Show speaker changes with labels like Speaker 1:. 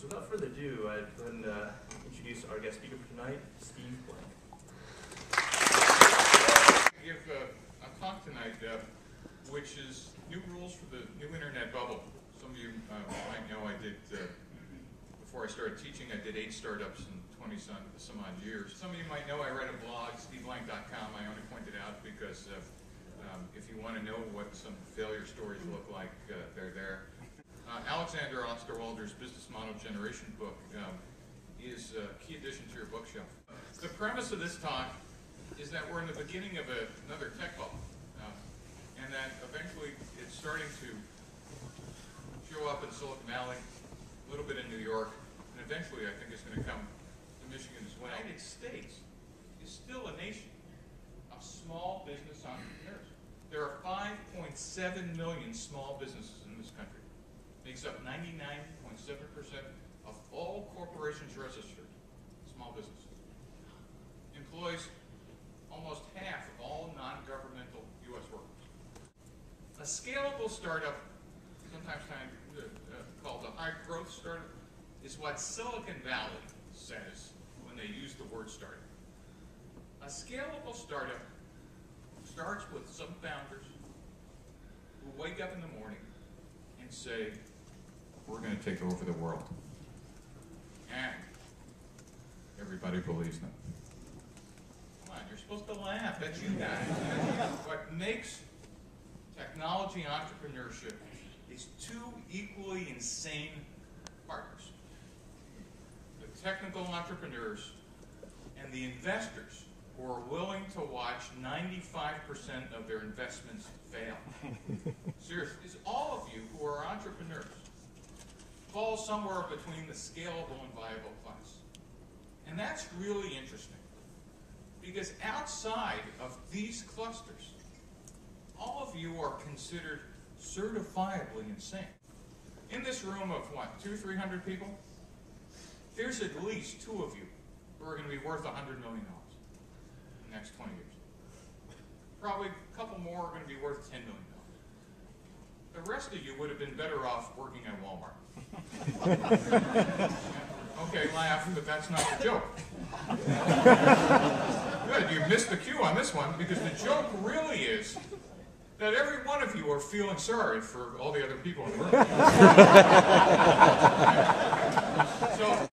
Speaker 1: So without further ado, I'd go ahead and introduce our guest speaker for tonight, Steve Blank.
Speaker 2: I give a talk tonight, which is new rules for the new internet bubble. Some of you might know I did, before I started teaching, I did 8 startups in 20-some odd years. Some of you might know I write a blog, steveblank.com. I only point it out because if you want to know what some failure stories look like, they're there. Alexander Osterwalder's Business Model Generation book is a key addition to your bookshelf. The premise of this talk is that we're in the beginning of another tech bubble, and that eventually it's starting to show up in Silicon Valley, a little bit in New York, and eventually I think it's going to come to Michigan as well. The United States is still a nation of small business entrepreneurs. There are 5.7 million small businesses in this country. Makes up 99.7% of all corporations registered, small businesses. Employs almost half of all non-governmental U.S. workers. A scalable startup, sometimes called a high-growth startup, is what Silicon Valley says when they use the word startup. A scalable startup starts with some founders who wake up in the morning and say, we're going to take over the world. And everybody believes them. Come on, you're supposed to laugh. That's you guys. What makes technology entrepreneurship is 2 equally insane partners. The technical entrepreneurs and the investors who are willing to watch 95% of their investments fail. Seriously, it's all of you who are entrepreneurs fall somewhere between the scalable and viable class. And that's really interesting, because outside of these clusters, all of you are considered certifiably insane. In this room of what, 200-300 people, there's at least 2 of you who are going to be worth $100 million in the next 20 years. Probably a couple more are going to be worth $10 million. The rest of you would have been better off working at Walmart. Okay, laugh, but that's not the joke. Good, you missed the cue on this one, because the joke really is that every one of you are feeling sorry for all the other people in the room. So,